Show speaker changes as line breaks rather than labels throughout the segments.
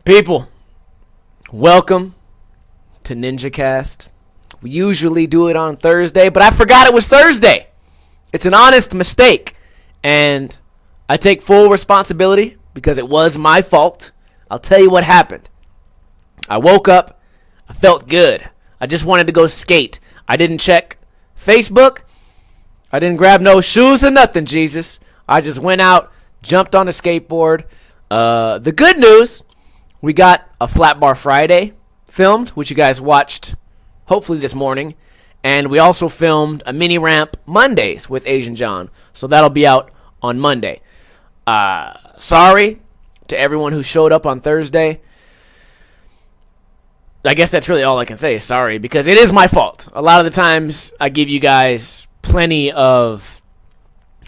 People, welcome to NinjaCast. We usually do it on Thursday, but I forgot it was Thursday. It's an honest mistake, and I take full responsibility because it was my fault. I'll tell you what happened. I woke up. I felt good. I just wanted to go skate. I didn't check Facebook. I didn't grab no shoes or nothing, Jesus. I just went out, jumped on a skateboard. The good news, we got a Flat Bar Friday filmed, which you guys watched hopefully this morning. And we also filmed a mini ramp Mondays with Asian John. So that'll be out on Monday. Sorry to everyone who showed up on Thursday. I guess that's really all I can say. Sorry, because it is my fault. A lot of the times I give you guys plenty of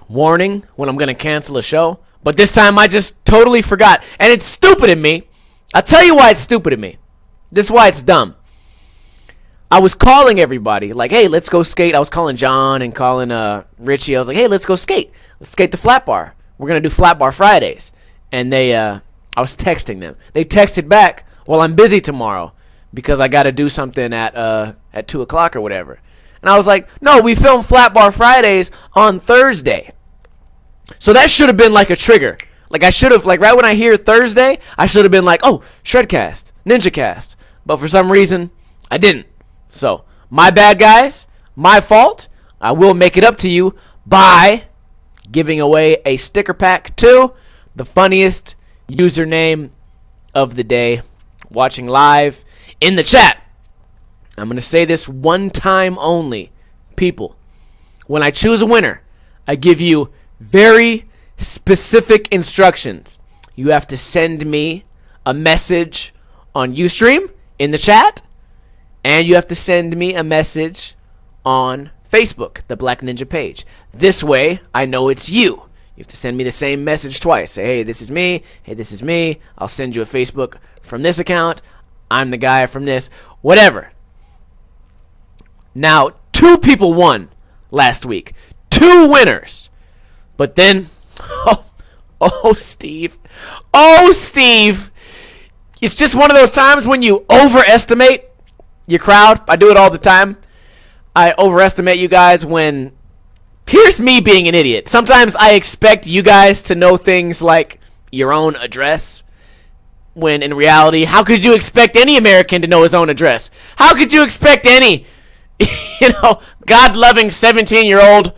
warning when I'm going to cancel a show. But this time I just totally forgot. And it's stupid of me. I'll tell you why it's stupid of me. This is why it's dumb. I was calling everybody, like, hey, let's go skate. I was calling John and calling Richie. I was like, hey, let's go skate. Let's skate the Flat Bar. We're going to do Flat Bar Fridays. And I was texting them. They texted back, well, I'm busy tomorrow because I got to do something at 2 o'clock or whatever. And I was like, no, we film Flat Bar Fridays on Thursday. So that should have been like a trigger. Like I should have, like right when I hear Thursday, I should have been like, oh, Shredcast, NinjaCast. But for some reason, I didn't. So, my bad, guys. My fault. I will make it up to you by giving away a sticker pack to the funniest username of the day watching live in the chat. I'm going to say this one time only. People, when I choose a winner, I give you very specific instructions. You have to send me a message on Ustream in the chat, and you have to send me a message on Facebook, the Black Ninja page. This way, I know it's you. You have to send me the same message twice. Say, hey, this is me. Hey, this is me. I'll send you a Facebook from this account. I'm the guy from this. Whatever. Now, 2 people won last week. 2 winners. But then, Steve. Oh, Steve. It's just one of those times when you overestimate your crowd. I do it all the time. I overestimate you guys when... Here's me being an idiot. Sometimes I expect you guys to know things like your own address. When in reality, how could you expect any American to know his own address? How could you expect any, God-loving 17-year-old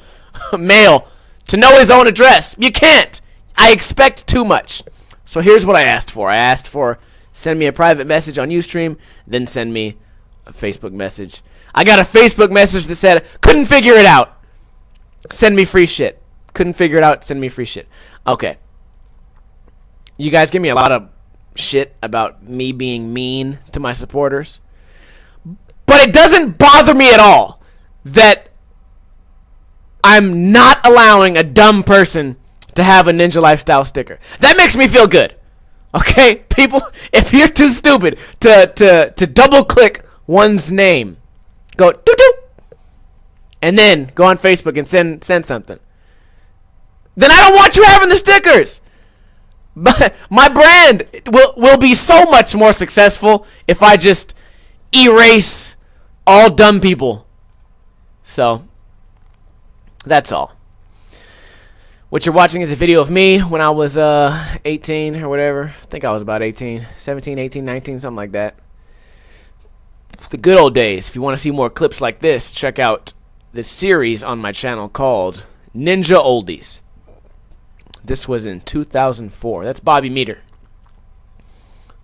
male to know his own address? You can't. I expect too much. So here's what I asked for. I asked for send me a private message on Ustream, then send me a Facebook message. I got a Facebook message that said, couldn't figure it out. Send me free shit. Couldn't figure it out. Send me free shit. Okay. You guys give me a lot of shit about me being mean to my supporters. But it doesn't bother me at all that I'm not allowing a dumb person to have a Ninja Lifestyle sticker. That makes me feel good. Okay? People, if you're too stupid to double click one's name, go doo-doo, and then go on Facebook and send something, then I don't want you having the stickers. But my brand will be so much more successful if I just erase all dumb people. So, that's all. What you're watching is a video of me when I was 18 or whatever. I think I was about 18, 17, 18, 19, something like that. The good old days. If you want to see more clips like this, check out this series on my channel called Ninja Oldies. This was in 2004. That's Bobby Meter.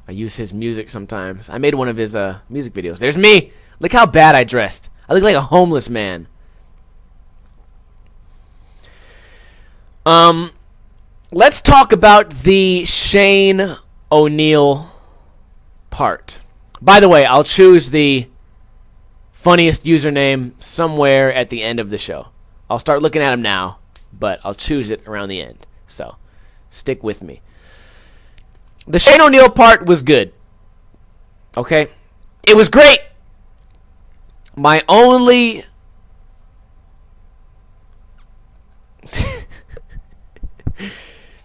I use his music sometimes. I made one of his music videos. There's me. Look how bad I dressed. I look like a homeless man. Let's talk about the Shane O'Neill part. By the way, I'll choose the funniest username somewhere at the end of the show. I'll start looking at him now, but I'll choose it around the end. So, stick with me. The Shane O'Neill part was good. Okay? It was great. My only...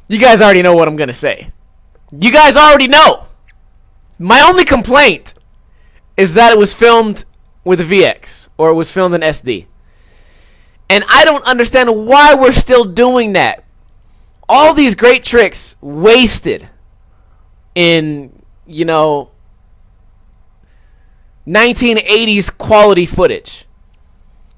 You guys already know what I'm going to say. You guys already know. My only complaint is that it was filmed with a VX, or it was filmed in SD. And I don't understand why we're still doing that. All these great tricks wasted in, 1980s quality footage.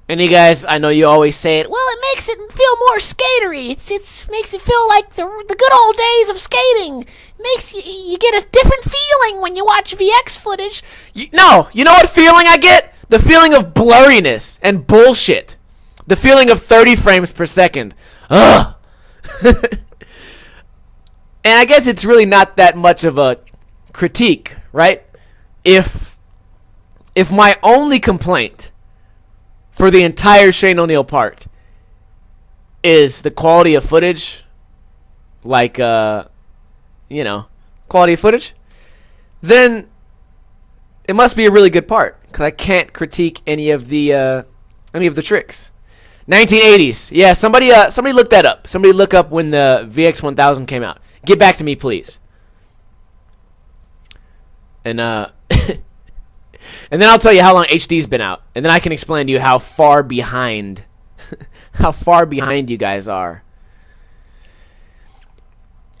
And you guys, I know you always say it, well, it makes it feel more skatery. It makes it feel like the good old days of skating. It makes you get a different feeling when you watch VX footage. No, you know what feeling I get? The feeling of blurriness and bullshit. The feeling of 30 frames per second. Ugh. And I guess it's really not that much of a critique, right? If my only complaint for the entire Shane O'Neill part is the quality of footage, like, quality of footage, then it must be a really good part, because I can't critique any of the tricks. 1980s. Yeah, somebody look that up. Somebody look up when the VX1000 came out. Get back to me, please. And and then I'll tell you how long HD's been out, and then I can explain to you how far behind you guys are.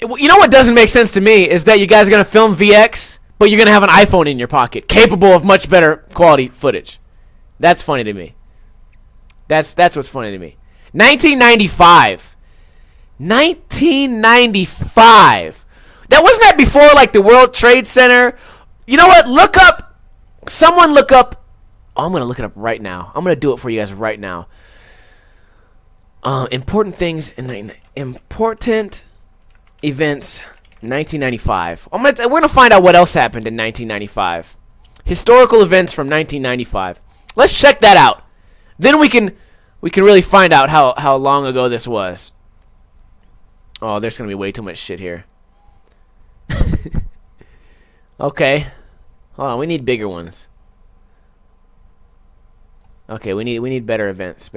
You know what doesn't make sense to me is that you guys are going to film VX, but you're going to have an iPhone in your pocket, capable of much better quality footage. That's funny to me. That's what's funny to me. 1995. 1995. Wasn't that before, like, the World Trade Center? You know what? Someone look up. Oh, I'm going to look it up right now. I'm going to do it for you guys right now. Important events, 1995. We're going to find out what else happened in 1995. Historical events from 1995. Let's check that out. Then we can really find out how long ago this was. Oh, there's going to be way too much shit here. Okay. Hold on, we need bigger ones. Okay, we need better events.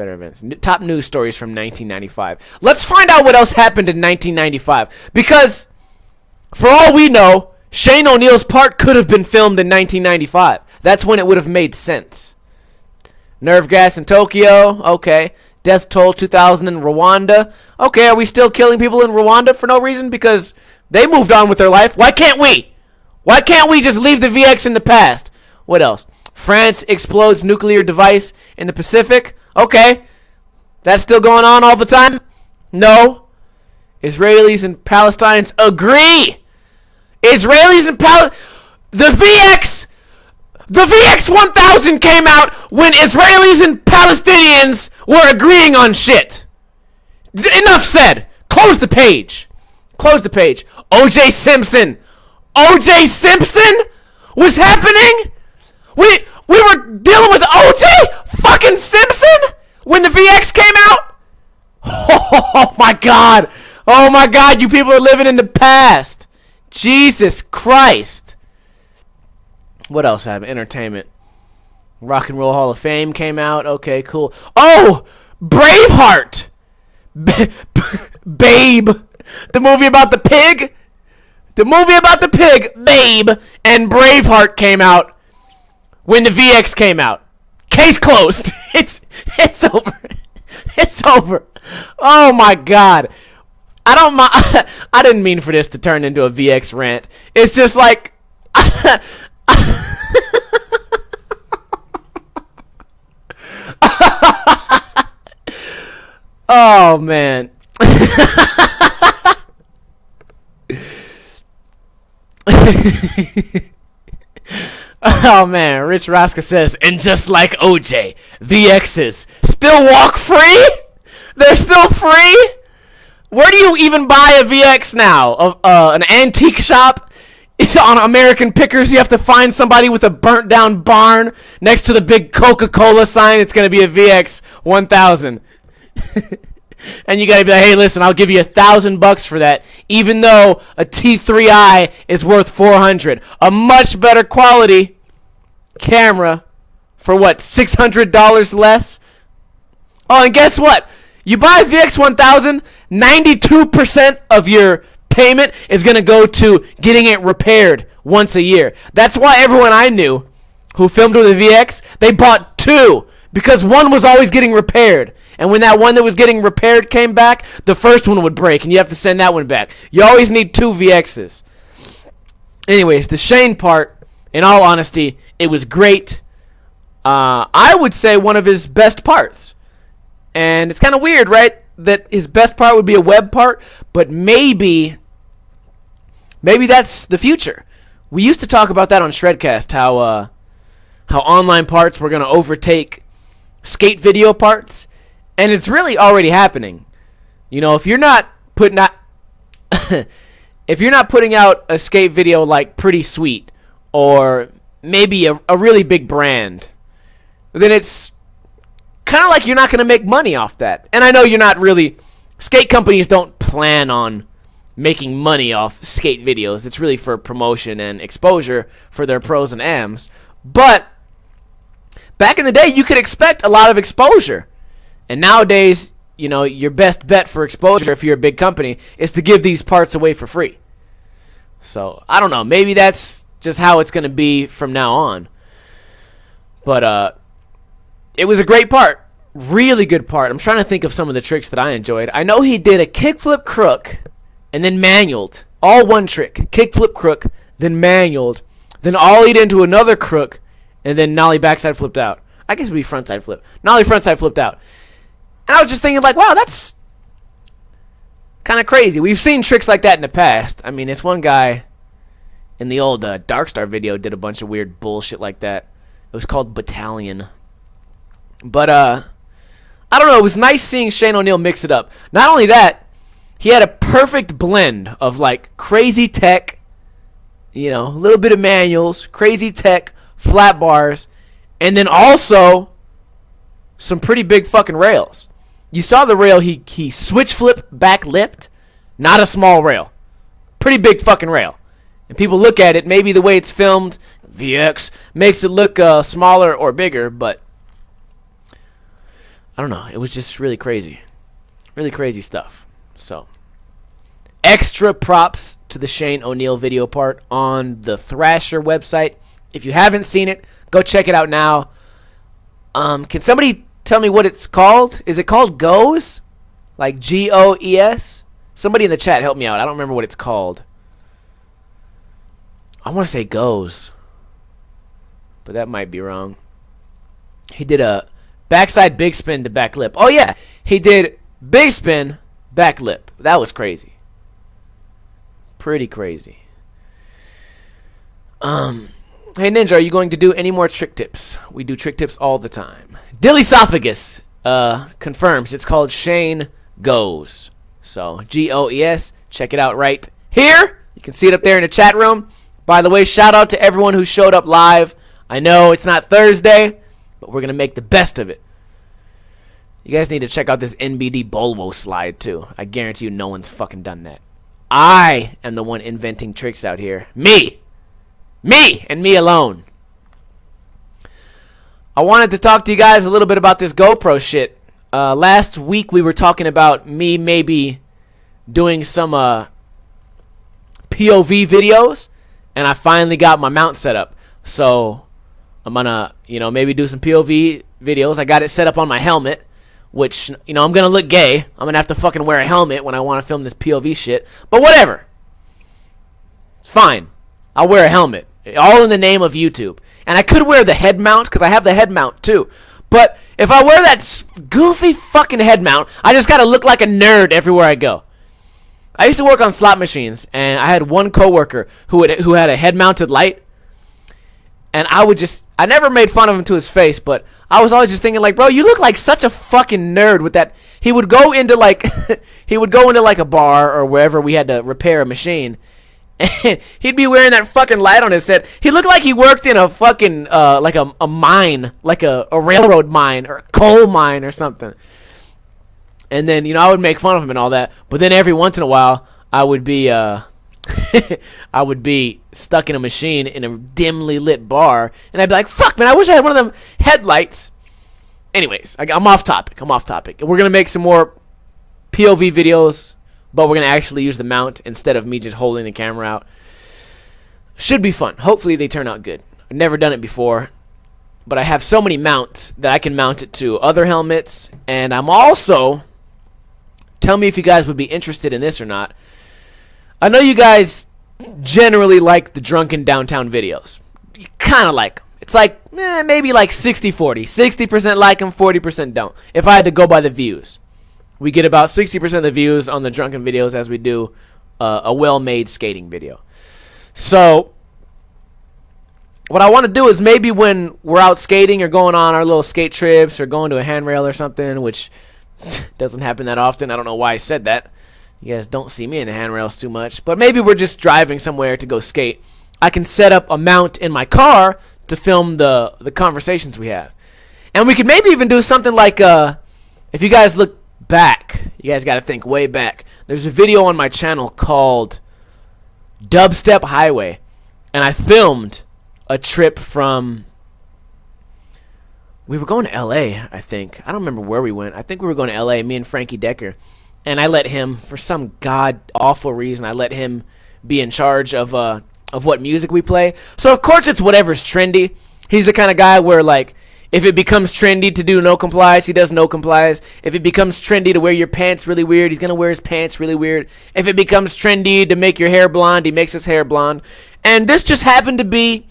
Top news stories from 1995. Let's find out what else happened in 1995. Because, for all we know, Shane O'Neill's part could have been filmed in 1995. That's when it would have made sense. Nerve gas in Tokyo. Okay. Death toll 2000 in Rwanda. Okay, are we still killing people in Rwanda for no reason? Because they moved on with their life. Why can't we? Why can't we just leave the VX in the past? What else? France explodes nuclear device in the Pacific. Okay. That's still going on all the time? No. Israelis and Palestinians agree. Israelis and The VX1000 came out when Israelis and Palestinians were agreeing on shit. Enough said. Close the page. O.J. Simpson. O.J. Simpson was happening? We were dealing with O.J. fucking Simpson when the VX came out? Oh my god. Oh my god, you people are living in the past. Jesus Christ. What else happened? Entertainment. Rock and Roll Hall of Fame came out. Okay, cool. Oh! Braveheart! Babe! The movie about the pig? Babe! And Braveheart came out when the VX came out. Case closed. It's over. It's over. Oh my god. I didn't mean for this to turn into a VX rant. It's just like... Oh man. Oh man, Rich Raska says, and just like OJ, VXs still walk free? They're still free? Where do you even buy a VX now? An antique shop? It's on American Pickers. You have to find somebody with a burnt down barn next to the big Coca-Cola sign. It's going to be a VX 1000. And you got to be like, hey, listen, I'll give you $1,000 for that, even though a T3i is worth $400. A much better quality camera for what, $600 less? Oh, and guess what? You buy a VX 1000, 92% of your payment is going to go to getting it repaired once a year. That's why everyone I knew who filmed with a VX, they bought 2 because one was always getting repaired. And when that one that was getting repaired came back, the first one would break, and you have to send that one back. You always need 2 VXs. Anyways, the Shane part, in all honesty, it was great. I would say one of his best parts. And it's kind of weird, right, that his best part would be a web part, but maybe that's the future. We used to talk about that on Shredcast, how online parts were going to overtake skate video parts, and it's really already happening. You know, if you're not putting out a skate video like Pretty Sweet or maybe a really big brand, then it's kind of like you're not going to make money off that. And I know you're not really, skate companies don't plan on making money off skate videos. It's really for promotion and exposure for their pros and AMs. But back in the day, you could expect a lot of exposure. And nowadays, you know, your best bet for exposure if you're a big company is to give these parts away for free. So, I don't know. Maybe that's just how it's going to be from now on. But it was a great part. Really good part. I'm trying to think of some of the tricks that I enjoyed. I know he did a kickflip crook and then manualed. All one trick. Kickflip crook, then manualed, then ollied into another crook, and then nollie backside flipped out. I guess it would be frontside flip. Nollie frontside flipped out. And I was just thinking, like, wow, that's kind of crazy. We've seen tricks like that in the past. I mean, this one guy in the old Darkstar video did a bunch of weird bullshit like that. It was called Battalion. But, I don't know. It was nice seeing Shane O'Neill mix it up. Not only that, he had a perfect blend of, like, crazy tech, you know, a little bit of manuals, crazy tech, flat bars, and then also some pretty big fucking rails. You saw the rail he switch flip back lipped. Not a small rail. Pretty big fucking rail. And people look at it, maybe the way it's filmed, VX, makes it look smaller or bigger, but I don't know. It was just really crazy. Really crazy stuff. So, extra props to the Shane O'Neill video part on the Thrasher website. If you haven't seen it, go check it out now. Can somebody tell me what it's called? Is it called Goes? Like Goes? Somebody in the chat help me out. I don't remember what it's called. I want to say Goes, but that might be wrong. He did a backside big spin to back lip. Oh, yeah. He did big spin, back lip. That was crazy. Pretty crazy. Hey, Ninja, are you going to do any more trick tips? We do trick tips all the time. Dilesophagus confirms it's called Shane Goes. So, Goes. Check it out right here. You can see it up there in the chat room. By the way, shout out to everyone who showed up live. I know it's not Thursday, but we're going to make the best of it. You guys need to check out this NBD Bolwo slide, too. I guarantee you no one's fucking done that. I am the one inventing tricks out here. Me! Me! And me alone. I wanted to talk to you guys a little bit about this GoPro shit. Last week we were talking about me maybe doing some POV videos, and I finally got my mount set up. So I'm gonna, maybe do some POV videos. I got it set up on my helmet, which, I'm gonna look gay. I'm gonna have to fucking wear a helmet when I want to film this POV shit. But whatever. It's fine. I'll wear a helmet. All in the name of YouTube. And I could wear the head mount, because I have the head mount too. But if I wear that goofy fucking head mount, I just gotta look like a nerd everywhere I go. I used to work on slot machines, and I had one coworker who had a head-mounted light, and I never made fun of him to his face, but I was always just thinking, like, bro, you look like such a fucking nerd with that. He would go into like a bar or wherever we had to repair a machine, and he'd be wearing that fucking light on his head. He looked like he worked in a fucking like a mine, like a railroad mine or a coal mine or something. And then, I would make fun of him and all that. But then every once in a while, I would be I would be stuck in a machine in a dimly lit bar. And I'd be like, fuck, man, I wish I had one of them headlights. Anyways, I'm off topic. We're going to make some more POV videos, but we're going to actually use the mount instead of me just holding the camera out. Should be fun. Hopefully they turn out good. I've never done it before, but I have so many mounts that I can mount it to other helmets, and I'm also, tell me if you guys would be interested in this or not. I know you guys generally like the drunken downtown videos. You kind of like them. It's like, maybe like 60-40. 60% like them, 40% don't. If I had to go by the views. We get about 60% of the views on the drunken videos as we do a well-made skating video. So, what I want to do is maybe when we're out skating or going on our little skate trips or going to a handrail or something, which doesn't happen that often. I don't know why I said that. You guys don't see me in the handrails too much. But maybe we're just driving somewhere to go skate. I can set up a mount in my car to film the conversations we have. And we could maybe even do something like, if you guys look back, you guys got to think way back. There's a video on my channel called Dubstep Highway. And I filmed a trip from, we were going to LA, I think. I don't remember where we went. I think we were going to LA, me and Frankie Decker. And I let him, for some god-awful reason, I let him be in charge of what music we play. So, of course, it's whatever's trendy. He's the kind of guy where, like, if it becomes trendy to do no complies, he does no complies. If it becomes trendy to wear your pants really weird, he's going to wear his pants really weird. If it becomes trendy to make your hair blonde, he makes his hair blonde. And this just happened to be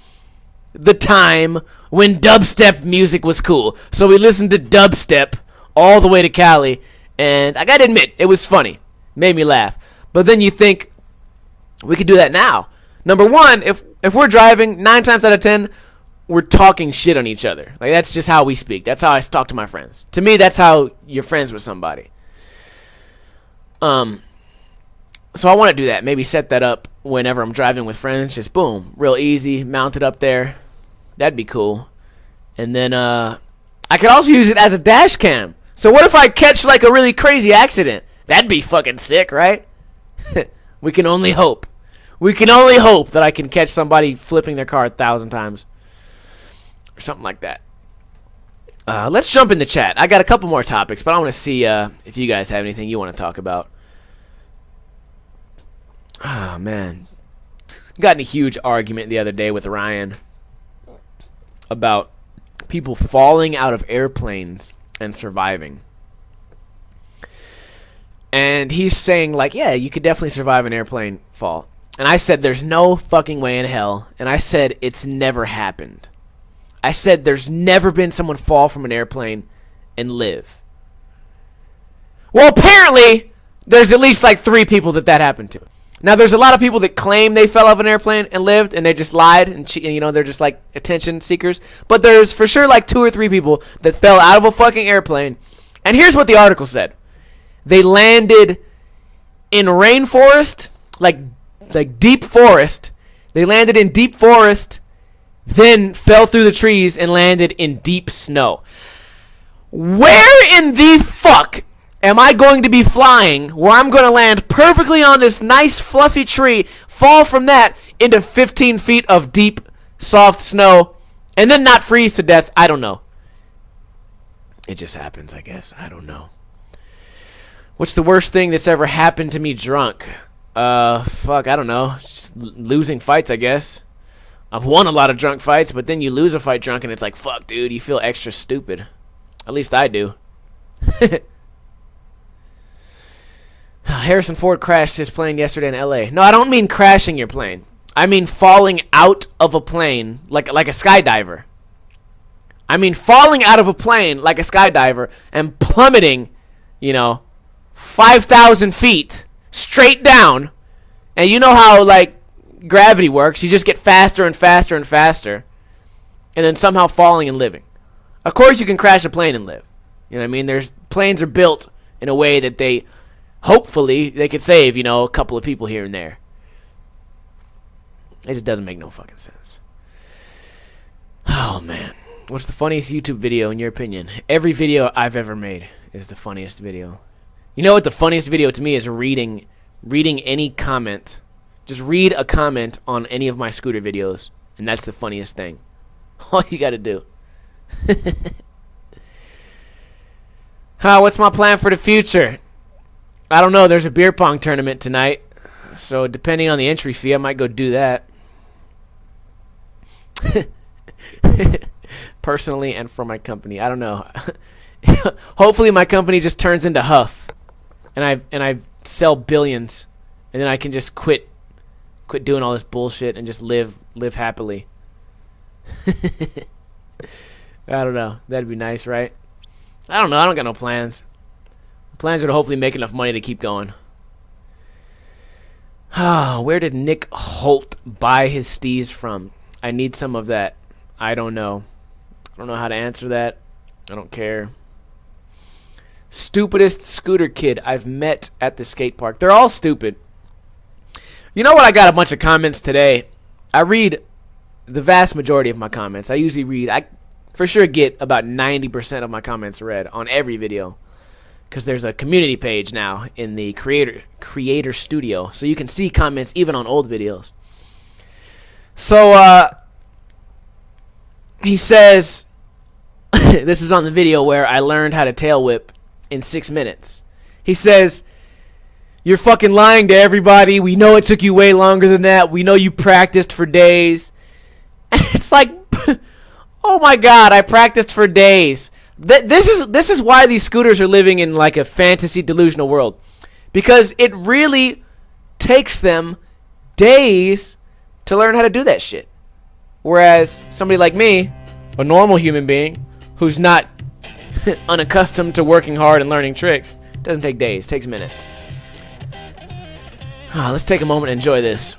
the time when dubstep music was cool. So we listened to dubstep all the way to Cali. And I got to admit, it was funny. Made me laugh. But then you think, we could do that now. Number one, if we're driving, 9 times out of 10, we're talking shit on each other. Like, that's just how we speak. That's how I talk to my friends. To me, that's how you're friends with somebody. So I want to do that. Maybe set that up whenever I'm driving with friends. Just boom, real easy, mount it up there. That'd be cool. And then I could also use it as a dash cam. So what if I catch like a really crazy accident? That'd be fucking sick, right? We can only hope. We can only hope that I can catch somebody flipping their car 1,000 times. Or something like that. Let's jump in the chat. I got a couple more topics, but I want to see if you guys have anything you want to talk about. Oh, man. Got in a huge argument the other day with Ryan about people falling out of airplanes and surviving. And he's saying, like, yeah, you could definitely survive an airplane fall. And I said, there's no fucking way in hell. And I said, it's never happened. I said, there's never been someone fall from an airplane and live. Well, apparently, there's at least like 3 people that happened to. Now, there's a lot of people that claim they fell off an airplane and lived, and they just lied, and they're just like attention seekers. But there's for sure like 2 or 3 people that fell out of a fucking airplane. And here's what the article said. They landed in rainforest, like deep forest. They landed in deep forest, then fell through the trees and landed in deep snow. Where in the fuck am I going to be flying where I'm going to land perfectly on this nice fluffy tree, fall from that into 15 feet of deep, soft snow, and then not freeze to death? I don't know. It just happens, I guess. I don't know. What's the worst thing that's ever happened to me drunk? Fuck, I don't know. Just losing fights, I guess. I've won a lot of drunk fights, but then you lose a fight drunk and it's like, fuck, dude, you feel extra stupid. At least I do. Harrison Ford crashed his plane yesterday in LA. No, I don't mean crashing your plane. I mean falling out of a plane like a skydiver. I mean falling out of a plane like a skydiver and plummeting, 5,000 feet straight down. And you know how, like, gravity works. You just get faster and faster and faster. And then somehow falling and living. Of course you can crash a plane and live. You know what I mean? Planes are built in a way that hopefully, they could save, a couple of people here and there. It just doesn't make no fucking sense. Oh, man. What's the funniest YouTube video, in your opinion? Every video I've ever made is the funniest video. You know what the funniest video to me is? Reading any comment. Just read a comment on any of my scooter videos, and that's the funniest thing. All you got to do. What's my plan for the future? I don't know. There's a beer pong tournament tonight, so depending on the entry fee, I might go do that. Personally and for my company. I don't know. Hopefully my company just turns into Huff, and I sell billions, and then I can just quit doing all this bullshit and just live happily. I don't know. That'd be nice, right? I don't know. I don't got no plans. Plans are to hopefully make enough money to keep going. Where did Nick Holt buy his steez from? I need some of that. I don't know. I don't know how to answer that. I don't care. Stupidest scooter kid I've met at the skate park. They're all stupid. You know what? I got a bunch of comments today. I read the vast majority of my comments. I for sure get about 90% of my comments read on every video, because there's a community page now in the creator studio, so you can see comments even on old videos. So he says, this is on the video where I learned how to tail whip in 6 minutes. He says, "You're fucking lying to everybody. We know it took you way longer than that. We know you practiced for days." And it's like, oh my god, I practiced for days. This is why these scooters are living in like a fantasy delusional world, because it really takes them days to learn how to do that shit. Whereas somebody like me, a normal human being who's not unaccustomed to working hard and learning tricks, doesn't take days, it takes minutes. Let's take a moment and enjoy this.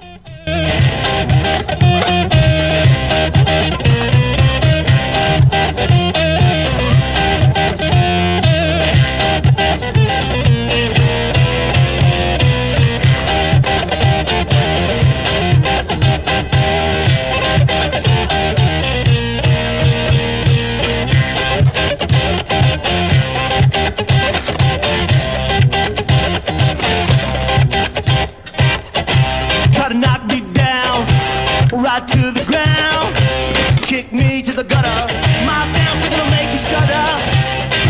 Right to the ground, kick me to the gutter. My sound's gonna make you shudder.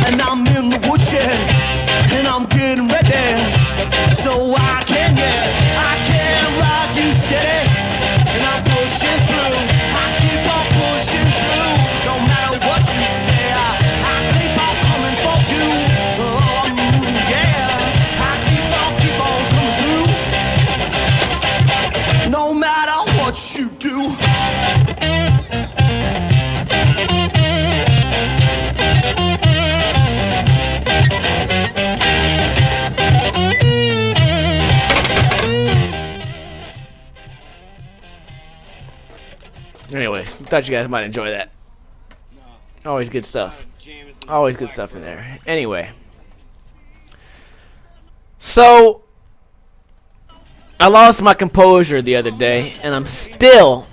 And I'm in the woodshed, and I'm getting ready. So I can ride you steady. And I'm pushing through, I keep on pushing through. No matter what you say, I keep on coming for you. Yeah, I keep on coming through. No matter what you do.
Anyways, thought you guys might enjoy that. Always good stuff. Always good stuff in there. Anyway. So, I lost my composure the other day, and I'm still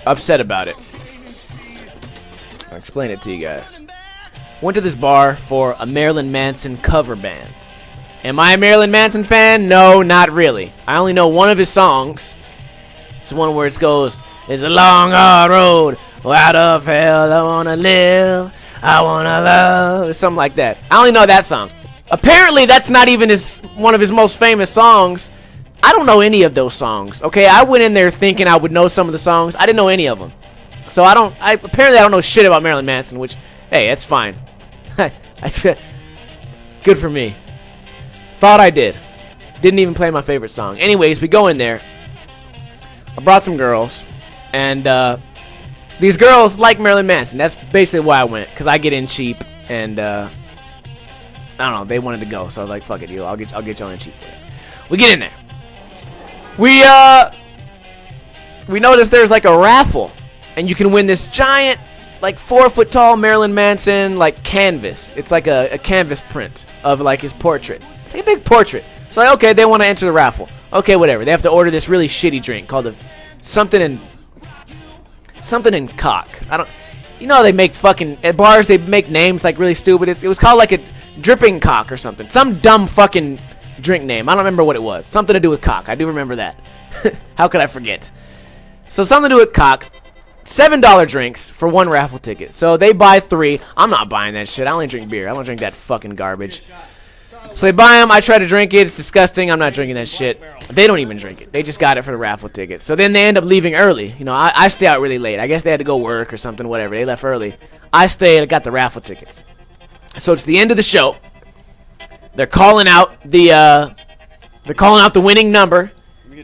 upset about it. I'll explain it to you guys. Went to this bar for a Marilyn Manson cover band. Am I a Marilyn Manson fan? No, not really. I only know one of his songs. It's one where it goes, "It's a long, hard road. Out of hell I wanna live. I wanna love." Something like that. I only know that song. Apparently, that's not even one of his most famous songs. I don't know any of those songs. Okay, I went in there thinking I would know some of the songs. I didn't know any of them. So apparently I don't know shit about Marilyn Manson, which, hey, that's fine. Good for me. Thought I did. Didn't even play my favorite song. Anyways, we go in there. I brought some girls, and these girls like Marilyn Manson. That's basically why I went, because I get in cheap, and I don't know, they wanted to go, so I was like, fuck it, I'll get you on in cheap. We get in there. We notice there's like a raffle, and you can win this giant, like 4-foot tall Marilyn Manson like canvas. It's like a canvas print of like his portrait. It's like a big portrait. So like, okay, they want to enter the raffle. Okay, whatever. They have to order this really shitty drink called something in cock. You know, they make fucking at bars. They make names like really stupid. It was called like a dripping cock or something. Some dumb fucking drink name. I don't remember what it was. Something to do with cock. I do remember that. How could I forget? So something to do with cock. $7 drinks for one raffle ticket. So they buy 3. I'm not buying that shit. I only drink beer. I don't drink that fucking garbage. So they buy them. I try to drink it. It's disgusting. I'm not drinking that shit. They don't even drink it. They just got it for the raffle tickets. So then they end up leaving early. You know, I stay out really late. I guess they had to go work or something, whatever. They left early. I stayed and got the raffle tickets. So it's the end of the show. They're calling out the winning number.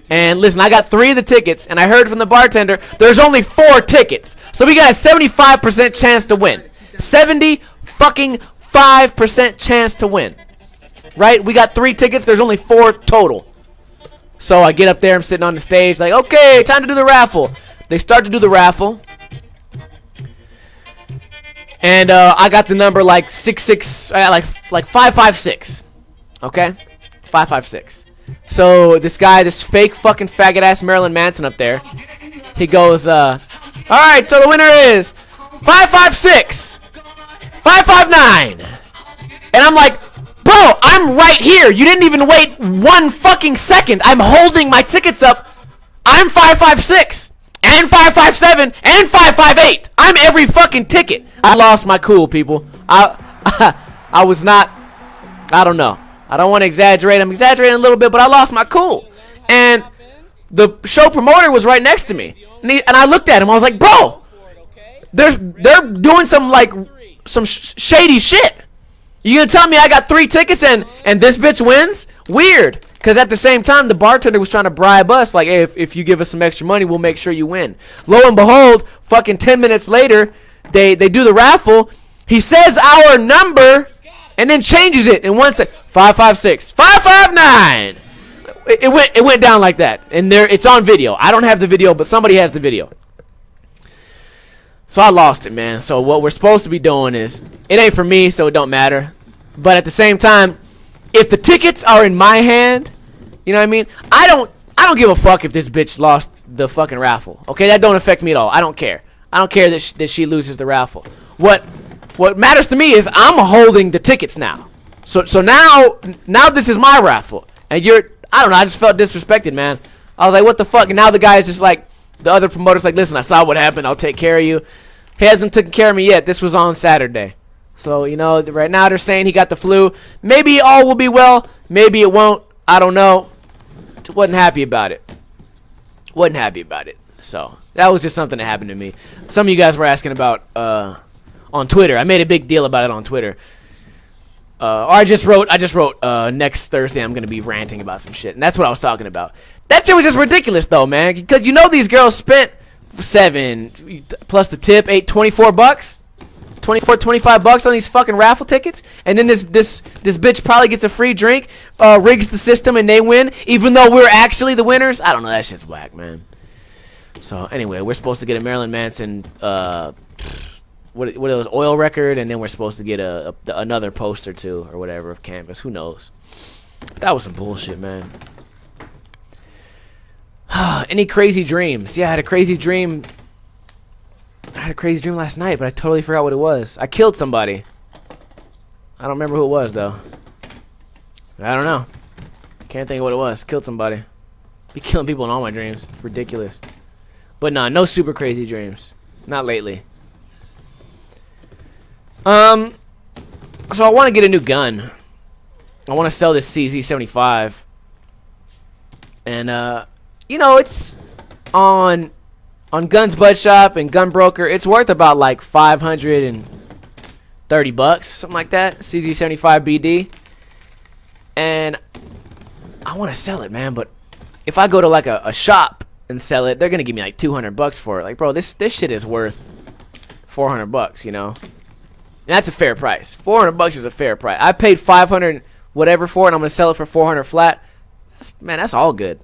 And listen, I got 3 of the tickets, and I heard from the bartender there's only 4 tickets. So we got a 75% chance to win. 70% chance to win. Right? We got 3 tickets. There's only 4 total. So I get up there. I'm sitting on the stage like, okay, time to do the raffle. They start to do the raffle. And I got the number like 66, like 556. Okay? 556. So this guy, this fake fucking faggot ass Marilyn Manson up there, he goes, all right, so the winner is 556, 559. And I'm like, bro, I'm right here. You didn't even wait 1 fucking second. I'm holding my tickets up. I'm 556 and 557 and 558. I'm every fucking ticket. I lost my cool, people. I was not, I don't know. I don't want to exaggerate. I'm exaggerating a little bit, but I lost my cool. And the show promoter was right next to me. And I looked at him. I was like, bro, they're doing some shady shit. You gonna tell me I got 3 tickets and this bitch wins? Weird. Because at the same time, the bartender was trying to bribe us. Like, hey, if you give us some extra money, we'll make sure you win. Lo and behold, fucking 10 minutes later, they do the raffle. He says our number. And then changes it in 1 second. 556, 559. It went down like that, and it's on video. I don't have the video, but somebody has the video. So I lost it, man. So what we're supposed to be doing is, it ain't for me, so it don't matter. But at the same time, if the tickets are in my hand, you know what I mean? I don't give a fuck if this bitch lost the fucking raffle. Okay, that don't affect me at all. I don't care. I don't care that she loses the raffle. What matters to me is I'm holding the tickets now. So now this is my raffle. And I don't know, I just felt disrespected, man. I was like, what the fuck? And now the guy is just like, the other promoter's like, listen, I saw what happened. I'll take care of you. He hasn't taken care of me yet. This was on Saturday. So, you know, right now they're saying he got the flu. Maybe all will be well. Maybe it won't. I don't know. Wasn't happy about it. So, that was just something that happened to me. Some of you guys were asking about on Twitter. I made a big deal about it on Twitter. Or I just wrote next Thursday I'm going to be ranting about some shit. And that's what I was talking about. That shit was just ridiculous though, man. Because you know these girls spent $7 plus the tip, $24. 24, 25 bucks on these fucking raffle tickets, and then this bitch probably gets a free drink, rigs the system, and they win, even though we're actually the winners. I don't know, that shit's whack, man. So anyway, we're supposed to get a Marilyn Manson what it was, oil record, and then we're supposed to get another poster too, or whatever, of Canvas. Who knows? But that was some bullshit, man. Any crazy dreams? Yeah, I had a crazy dream. Last night, but I totally forgot what it was. I killed somebody. I don't remember who it was, though. I don't know. Can't think of what it was. Killed somebody. Be killing people in all my dreams. It's ridiculous. But nah, no super crazy dreams. Not lately. So I want to get a new gun. I want to sell this CZ75. And, you know, it's on Guns Bud Shop and Gun Broker, it's worth about like $530, something like that. CZ75 BD, and I want to sell it, man. But if I go to like a shop and sell it, they're gonna give me like $200 for it. Like, bro, this shit is worth $400, you know. And that's a fair price. $400 is a fair price. I paid $500 whatever for it, and I'm gonna sell it for $400 flat. That's all good.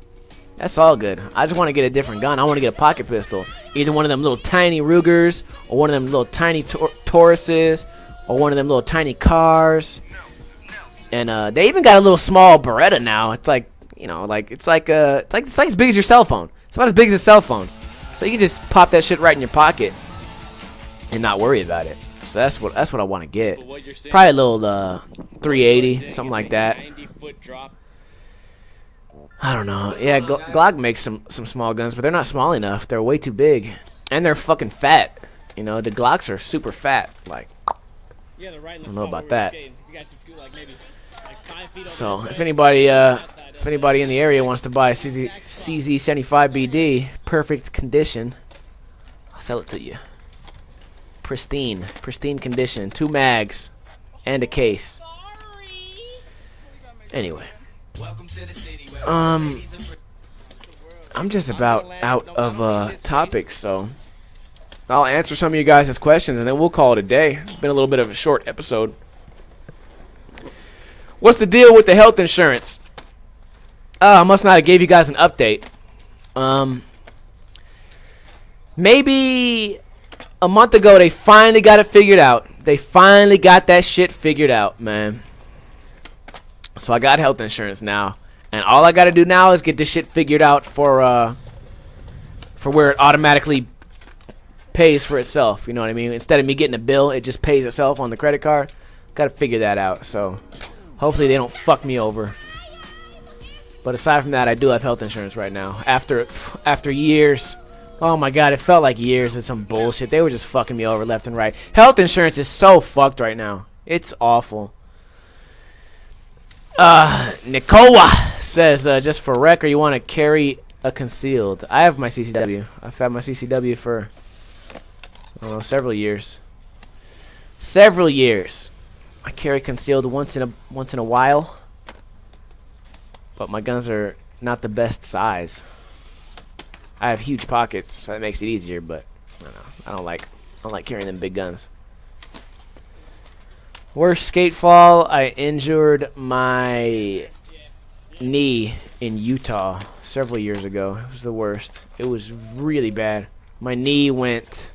That's all good. I just want to get a different gun. I want to get a pocket pistol. Either one of them little tiny Rugers, or one of them little tiny Tauruses, or one of them little tiny cars. And they even got a little small Beretta now. It's like, you know, like it's like as big as your cell phone. It's about as big as a cell phone. So you can just pop that shit right in your pocket and not worry about it. So that's what I want to get. Probably a little 380, something like that. I don't know. Yeah, Glock makes some small guns, but they're not small enough. They're way too big. And they're fucking fat. You know, the Glocks are super fat. Like, I don't know about that. So if anybody in the area wants to buy a CZ75BD, perfect condition, I'll sell it to you. Pristine condition, 2 mags, and a case. Anyway, I'm just about out of topics, so I'll answer some of you guys' questions, and then we'll call it a day. It's been a little bit of a short episode. What's the deal with the health insurance? I must not have gave you guys an update. Maybe a month ago, they finally got it figured out. They finally got that shit figured out, man. So I got health insurance now, and all I gotta do now is get this shit figured out for where it automatically pays for itself. You know what I mean? Instead of me getting a bill, it just pays itself on the credit card. Gotta figure that out. So hopefully they don't fuck me over. But aside from that, I do have health insurance right now. After years. Oh my god, it felt like years of some bullshit. They were just fucking me over left and right. Health insurance is so fucked right now. It's awful. Nicola says, just for record, you want to carry a concealed. I have my CCW. I've had my CCW for, I don't know, several years. Several years. I carry concealed once in a while. But my guns are not the best size. I have huge pockets, so that makes it easier, but I don't know. I don't like carrying them big guns. Worst skate fall, I injured my knee in Utah several years ago. It was the worst. It was really bad. My knee went,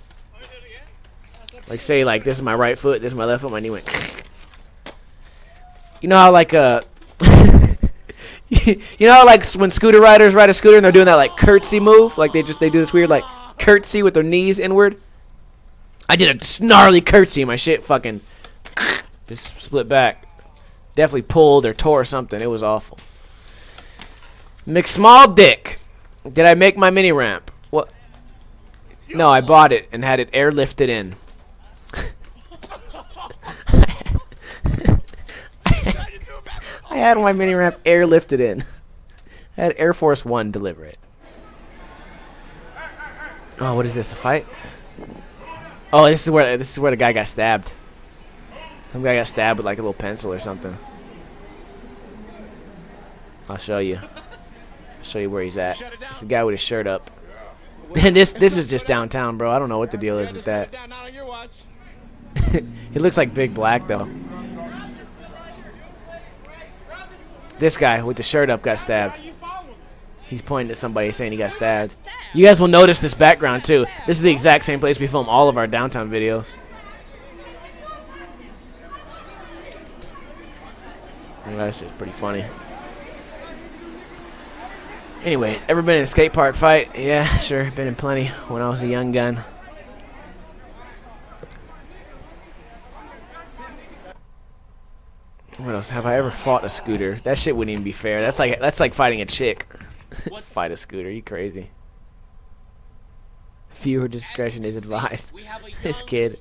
like, say, like, this is my right foot, this is my left foot, my knee went. You know how, like, you know how, like, when scooter riders ride a scooter and they're doing that, like, curtsy move? Like, they do this weird, like, curtsy with their knees inward? I did a snarly curtsy and my shit fucking just split back. Definitely pulled or tore something. It was awful. McSmall Dick. Did I make my mini ramp? What? No, I bought it and had it airlifted in. I had my mini ramp airlifted in. I had Air Force One deliver it. Oh, what is this? A fight? Oh, this is where the guy got stabbed. Some guy got stabbed with like a little pencil or something. I'll show you. I'll show you where he's at. It's the guy with his shirt up. And this is just downtown, bro. I don't know what the deal is with that. He looks like Big Black though. This guy with the shirt up got stabbed. He's pointing at somebody saying he got stabbed. You guys will notice this background too. This is the exact same place we film all of our downtown videos. That's just pretty funny. Anyways, ever been in a skate park fight? Yeah, sure. Been in plenty when I was a young gun. What else? Have I ever fought a scooter? That shit wouldn't even be fair. That's like fighting a chick. Fight a scooter? You crazy? Viewer discretion is advised. This kid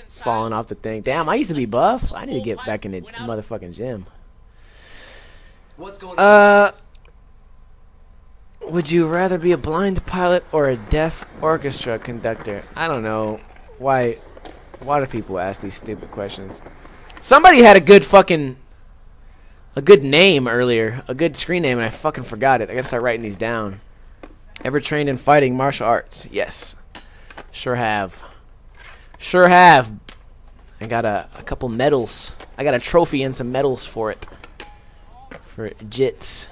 falling off the thing. Damn, I used to be buff. I need to get back in the motherfucking gym.
What's going on?
Would you rather be a blind pilot or a deaf orchestra conductor? I don't know. Why do people ask these stupid questions? Somebody had a good name earlier, a good screen name, and I fucking forgot it. I gotta start writing these down. Ever trained in fighting martial arts? Yes. Sure have. Sure have. I got a couple medals. I got a trophy and some medals for it. For JITS.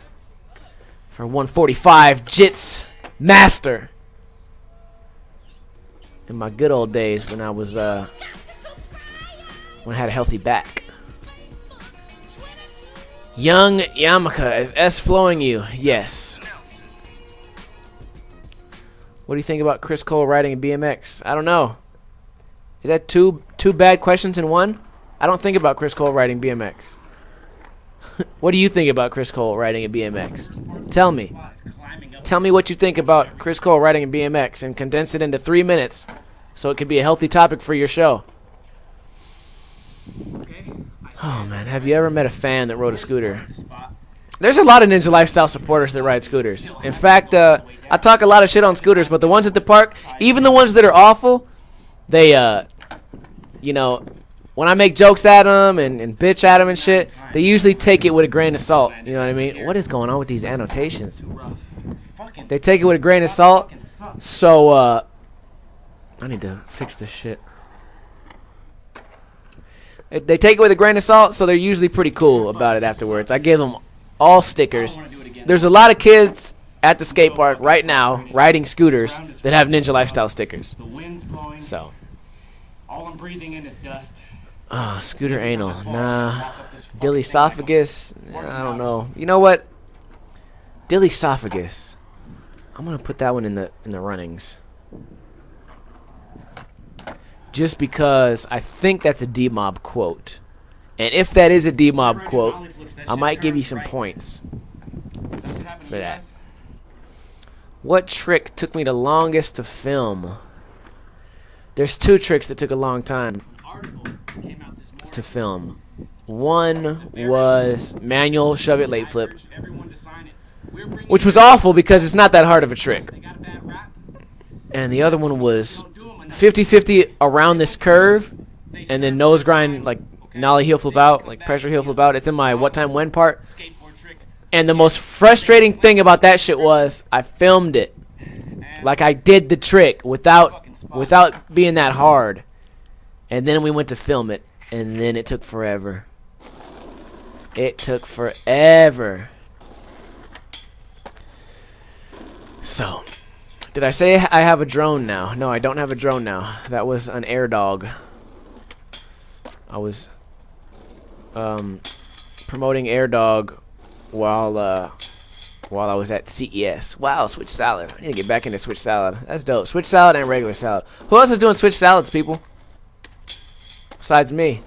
For 145 JITS Master. In my good old days when I was when I had a healthy back. Young Yamaka, is S flowing you? Yes. What do you think about Chris Cole riding a BMX? I don't know. Is that two bad questions in one? I don't think about Chris Cole riding BMX. What do you think about Chris Cole riding a BMX? Tell me. Tell me what you think about Chris Cole riding a BMX and condense it into 3 minutes so it could be a healthy topic for your show. Oh, man. Have you ever met a fan that rode a scooter? There's a lot of Ninja Lifestyle supporters that ride scooters. In fact, I talk a lot of shit on scooters, but the ones at the park, even the ones that are awful, they, you know, when I make jokes at them and bitch at them and shit, they usually take it with a grain of salt. You know what I mean? What is going on with these annotations? They take it with a grain of salt. So, I need to fix this shit. They take it with a grain of salt, so they're usually pretty cool about it afterwards. I give them all stickers. There's a lot of kids at the skate park right now riding scooters that have Ninja Lifestyle stickers. So.
All I'm breathing in is dust.
Oh, scooter anal. Nah. Dilesophagus. I don't know. You know what? Dilesophagus. I'm gonna put that one in the runnings. Just because I think that's a D-Mob quote. And if that is a D-Mob quote, I might give you some points for that. What trick took me the longest to film? There's two tricks that took a long time to film. One was manual shove it late flip, which was awful because it's not that hard of a trick. And the other one was 50-50 around this curve and then nose grind, like nollie heel flip out, like pressure heel flip out. It's in my what time when part. And the most frustrating thing about that shit was I filmed it like I did the trick without being that hard. And then we went to film it, and then it took forever. It took forever. So, did I say I have a drone now? No, I don't have a drone now. That was an air dog. I was promoting air dog while I was at CES. Wow, Switch salad. I need to get back into Switch salad. That's dope. Switch salad and regular salad. Who else is doing Switch salads, people? Besides me.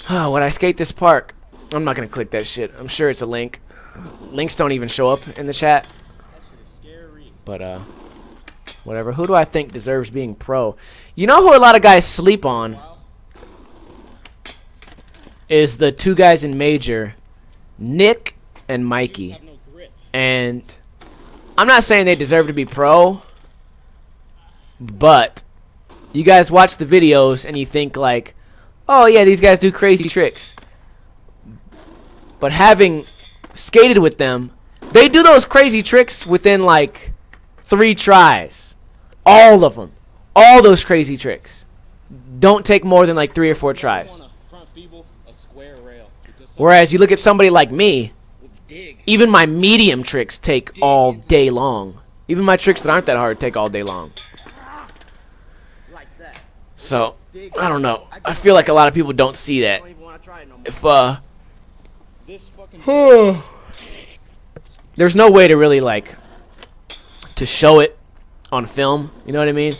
Oh, when I skate this park, I'm not going to click that shit. I'm sure it's a link. Links don't even show up in the chat. But, whatever. Who do I think deserves being pro? You know who a lot of guys sleep on? Is the two guys in Major, Nick and Mikey. And I'm not saying they deserve to be pro, but you guys watch the videos and you think like, oh yeah, these guys do crazy tricks. But having skated with them, they do those crazy tricks within like 3 tries. All of them. All those crazy tricks. Don't take more than like 3 or 4 tries. Whereas you look at somebody like me, even my medium tricks take all day long. Even my tricks that aren't that hard take all day long. So, I don't know. I feel like a lot of people don't see that. If, there's no way to really, like, to show it on film. You know what I mean?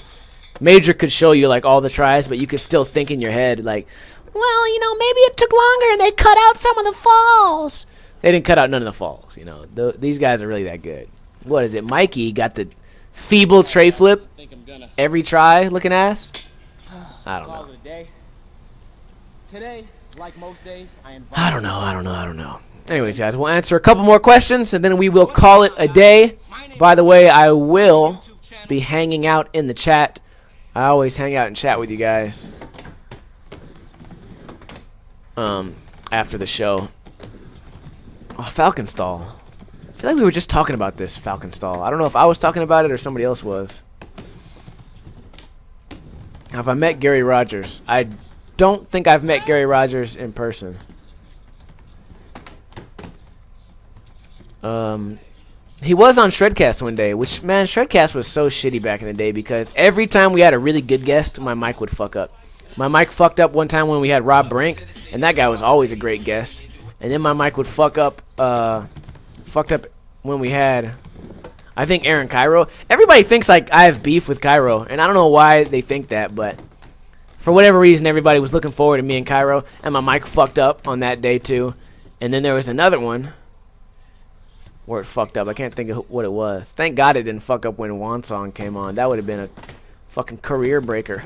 Major could show you, like, all the tries, but you could still think in your head, like, well, you know, maybe it took longer and they cut out some of the falls. They didn't cut out none of the falls, you know. These guys are really that good. What is it? Mikey got the feeble tray flip every try looking ass. I don't know.
Today, like most days,
I don't know. Anyways, guys, we'll answer a couple more questions and then we will call it a day. By the way, I will be hanging out in the chat. I always hang out and chat with you guys. After the show. Oh, Falcon Stall. I feel like we were just talking about this Falcon Stall. I don't know if I was talking about it or somebody else was. Have I met Gary Rogers? I don't think I've met Gary Rogers in person. He was on Shredcast one day, which, man, Shredcast was so shitty back in the day because every time we had a really good guest, my mic would fuck up. My mic fucked up one time when we had Rob Brink, and that guy was always a great guest. And then my mic would fucked up when we had, I think, Aaron Cairo. Everybody thinks like I have beef with Cairo, and I don't know why they think that, but for whatever reason, everybody was looking forward to me and Cairo, and my mic fucked up on that day too. And then there was another one where it fucked up. I can't think of what it was. Thank God it didn't fuck up when Wansong came on. That would have been a fucking career breaker.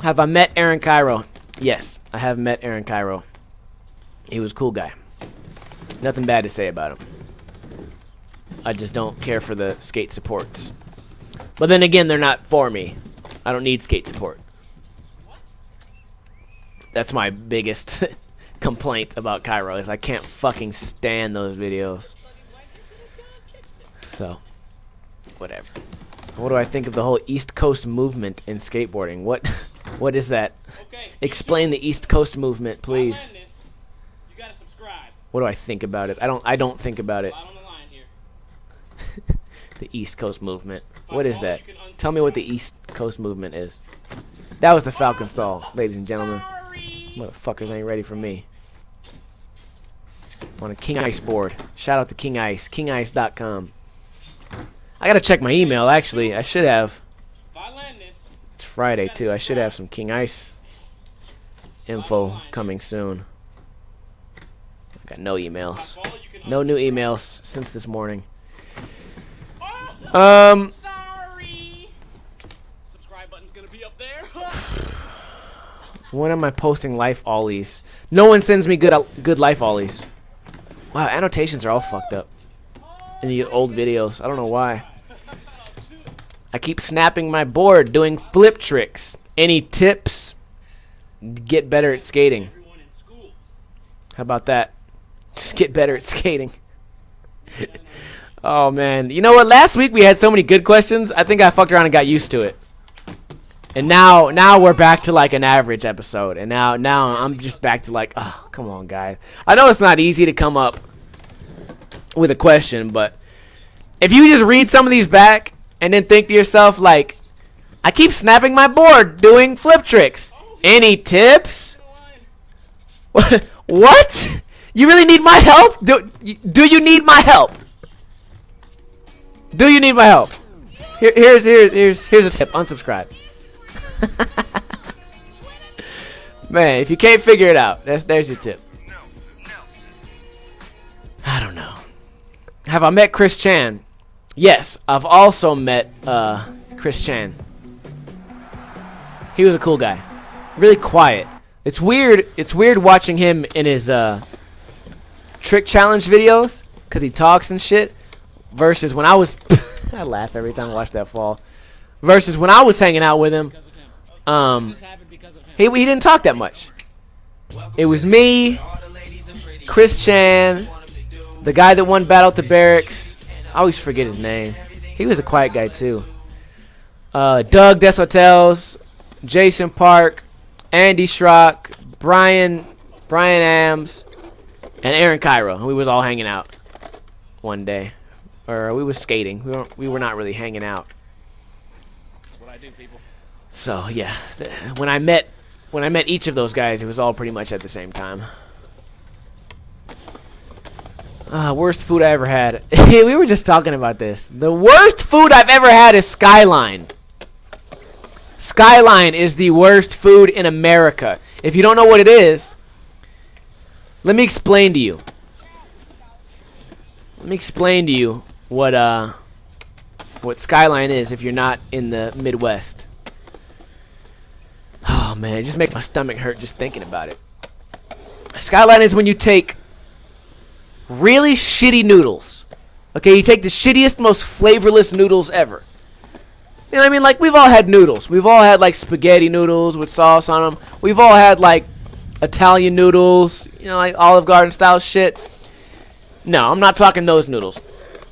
Have I met Aaron Cairo? Yes, I have met Aaron Cairo. He was a cool guy. Nothing bad to say about him. I just don't care for the skate supports. But then again, they're not for me. I don't need skate support. That's my biggest complaint about Cairo is I can't fucking stand those videos. So, whatever. What do I think of the whole East Coast movement in skateboarding? What is that?
Okay.
Explain the East Coast movement, please.
You gotta subscribe.
What do I think about it? I don't think about it.
Bottom of the line here.
The East Coast movement. What is that? Tell me what the East Coast movement is. That was the Falcon stall, ladies and gentlemen. Motherfuckers ain't ready for me. On a King Ice board. Shout out to King Ice. KingIce.com. I gotta check my email, actually. I should have.
If I land this,
It's Friday, too. I should have some King Ice info coming soon. I got no emails. No new emails since this morning.
sorry. Subscribe button's gonna be up there.
When am I posting life ollies? No one sends me good life ollies. Wow, annotations are all fucked up in the old videos. I don't know why. I keep snapping my board doing flip tricks. Any tips? Get better at skating.
Everyone in school.
How about that? Just get better at skating. Oh, man. You know what? Last week we had so many good questions. I think I fucked around and got used to it. And now we're back to like an average episode. And now I'm just back to like, oh, come on, guys. I know it's not easy to come up with a question, but if you just read some of these back and then think to yourself like, I keep snapping my board doing flip tricks. Any tips? What? You really need my help? Do you need my help? Do you need my help? Here's a tip. Unsubscribe. Man, if you can't figure it out, there's your tip. I don't know. Have I met Chris Chan? Yes, I've also met Chris Chan. He was a cool guy. Really quiet. It's weird watching him in his trick challenge videos because he talks and shit versus when I was I laugh every time I watch that fall. Versus when I was hanging out with him, he didn't talk that much. It was me, Chris Chan, the guy that won Battle at the Barracks. I always forget his name. He was a quiet guy too. Doug Deshotels, Jason Park, Andy Schrock, Brian Ams, and Aaron Cairo. We was all hanging out one day, or we was skating. We were not really hanging out.
What I do, people.
So yeah, when I met each of those guys, it was all pretty much at the same time. Worst food I ever had. We were just talking about this. The worst food I've ever had is Skyline. Skyline is the worst food in America. If you don't know what it is, let me explain to you. Let me explain to you what Skyline is if you're not in the Midwest. Oh man, it just makes my stomach hurt just thinking about it. Skyline is when you take really shitty noodles. Okay, you take the shittiest, most flavorless noodles ever. You know what I mean? Like, we've all had noodles. We've all had, like, spaghetti noodles with sauce on them. We've all had, like, Italian noodles, you know, like Olive Garden style shit. No, I'm not talking those noodles.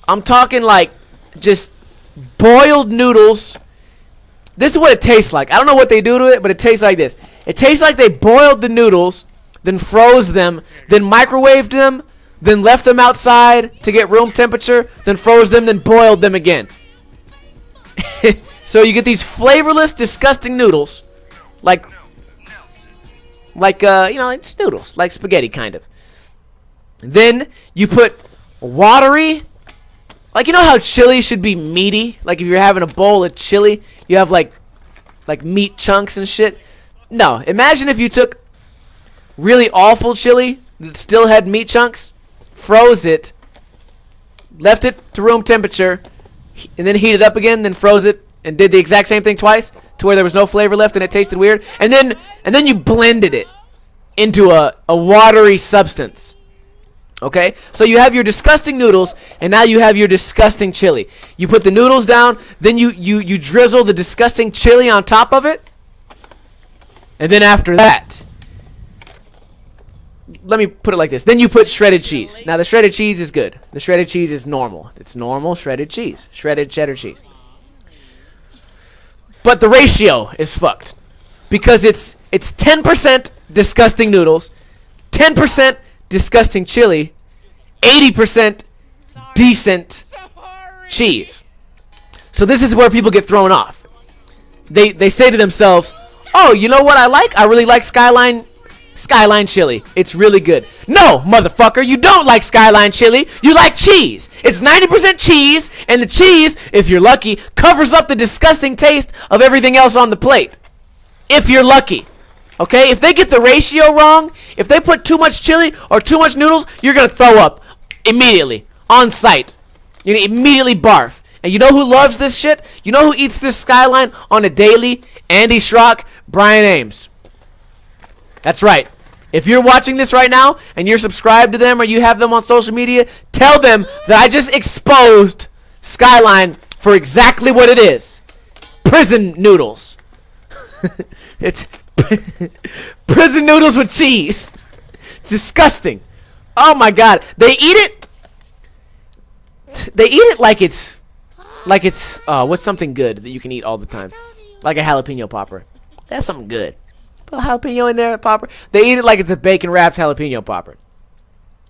I'm talking, like, just boiled noodles. This is what it tastes like. I don't know what they do to it, but it tastes like this. It tastes like they boiled the noodles, then froze them, then microwaved them, then left them outside to get room temperature, then froze them, then boiled them again. So you get these flavorless, disgusting noodles, like it's noodles, like spaghetti kind of. Then you put watery, like, you know how chili should be meaty? Like if you're having a bowl of chili, you have like meat chunks and shit. No, imagine if you took really awful chili that still had meat chunks, froze it, left it to room temperature, and then heated up again, then froze it, and did the exact same thing twice to where there was no flavor left and it tasted weird, and then you blended it into a watery substance. Okay? So you have your disgusting noodles, and now you have your disgusting chili. You put the noodles down, then you drizzle the disgusting chili on top of it, and then after that, let me put it like this. Then you put shredded cheese. Now, the shredded cheese is good. The shredded cheese is normal. It's normal shredded cheese. Shredded cheddar cheese. But the ratio is fucked. Because it's 10% disgusting noodles, 10% disgusting chili, 80% decent cheese. So this is where people get thrown off. They say to themselves, oh, you know what I like? I really like Skyline chili. It's really good. No, motherfucker, you don't like Skyline chili. You like cheese. It's 90% cheese, and the cheese, if you're lucky, covers up the disgusting taste of everything else on the plate. If you're lucky. Okay? If they get the ratio wrong, if they put too much chili or too much noodles, you're going to throw up immediately. On sight. You're going to immediately barf. And you know who loves this shit? You know who eats this Skyline on a daily? Andy Schrock, Brian Ames. That's right. If you're watching this right now and you're subscribed to them or you have them on social media, tell them that I just exposed Skyline for exactly what it is. Prison noodles. It's prison noodles with cheese. It's disgusting. Oh my god. They eat it like it's what's something good that you can eat all the time? Like a jalapeno popper. That's something good. Put a jalapeno in there, popper. They eat it like it's a bacon wrapped jalapeno popper.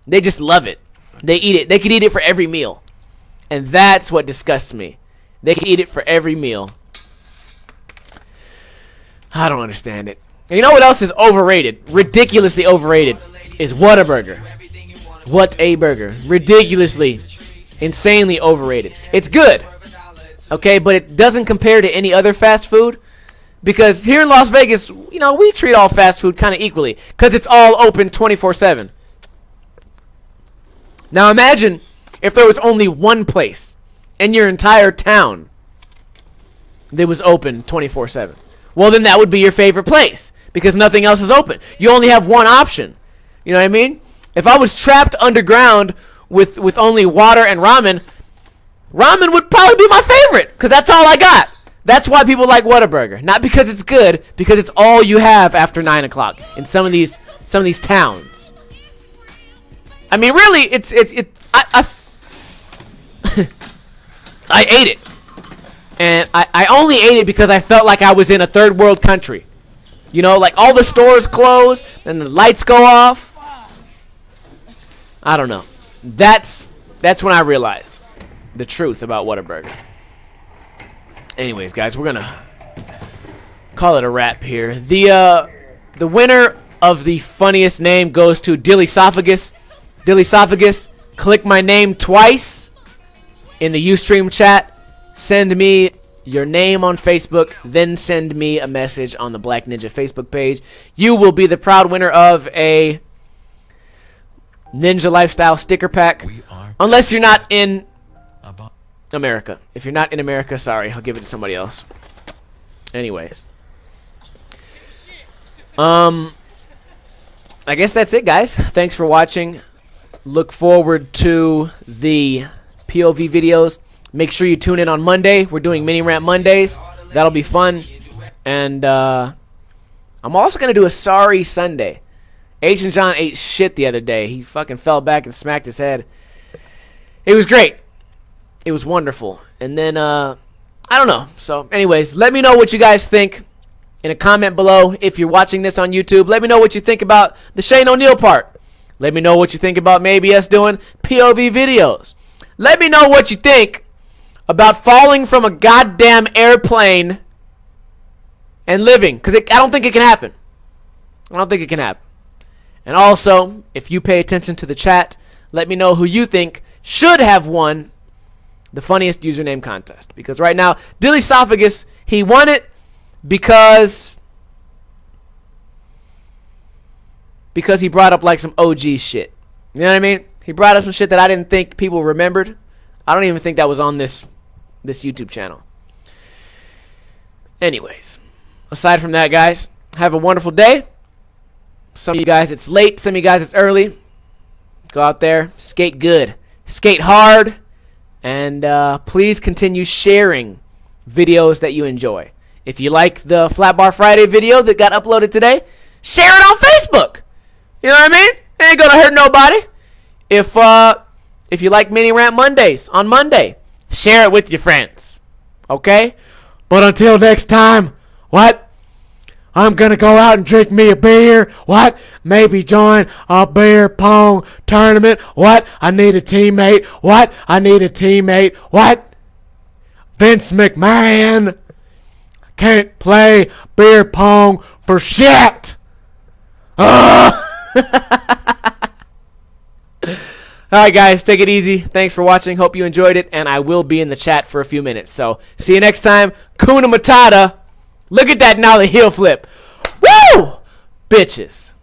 They just love it. They eat it. They could eat it for every meal. And that's what disgusts me. They can eat it for every meal. I don't understand it. And you know what else is overrated? Ridiculously overrated is Whataburger. What a burger. Ridiculously, insanely overrated. It's good. Okay, but it doesn't compare to any other fast food. Because here in Las Vegas, you know, we treat all fast food kind of equally. Because it's all open 24/7. Now imagine if there was only one place in your entire town that was open 24/7. Well, then that would be your favorite place. Because nothing else is open. You only have one option. You know what I mean? If I was trapped underground with only water and ramen would probably be my favorite. Because that's all I got. That's why people like Whataburger. Not because it's good, because it's all you have after 9 o'clock in some of these towns. I mean, really, I ate it. And I only ate it because I felt like I was in a third world country. You know, like all the stores close, and the lights go off. I don't know. That's when I realized the truth about Whataburger. Anyways, guys, we're gonna call it a wrap here. The winner of the funniest name goes to Dilesophagus. Dilesophagus, click my name twice in the Ustream chat. Send me your name on Facebook, then send me a message on the Black Ninja Facebook page. You will be the proud winner of a Ninja Lifestyle sticker pack. Unless you're not in America. If you're not in America, sorry, I'll give it to somebody else. Anyways. I guess that's it, guys. Thanks for watching. Look forward to the POV videos. Make sure you tune in on Monday. We're doing Mini Rant Mondays. That'll be fun. And I'm also going to do a Sorry Sunday. Asian John ate shit the other day. He fucking fell back and smacked his head. It was great. It was wonderful. And then, I don't know. So, anyways, let me know what you guys think in a comment below. If you're watching this on YouTube, let me know what you think about the Shane O'Neill part. Let me know what you think about maybe us doing POV videos. Let me know what you think about falling from a goddamn airplane and living. Because I don't think it can happen. I don't think it can happen. And also, if you pay attention to the chat, let me know who you think should have won the funniest username contest. Because right now, Dilesophagus, he won it because he brought up like some OG shit. You know what I mean? He brought up some shit that I didn't think people remembered. I don't even think that was on this YouTube channel. Anyways, aside from that, guys, have a wonderful day. Some of you guys, it's late. Some of you guys, it's early. Go out there, skate good, skate hard, and please continue sharing videos that you enjoy. If you like the Flat Bar Friday video that got uploaded today, share it on Facebook. You know what I mean? It ain't gonna hurt nobody. If you like Mini Rant Mondays on Monday, share it with your friends. Okay? But until next time, what? I'm gonna go out and drink me a beer. What? Maybe join a beer pong tournament. What? I need a teammate. What? I need a teammate. What? Vince McMahon can't play beer pong for shit. Alright, guys, take it easy. Thanks for watching. Hope you enjoyed it, and I will be in the chat for a few minutes. So, see you next time. Kuna Matata. Look at that nollie heel flip. Woo! Bitches.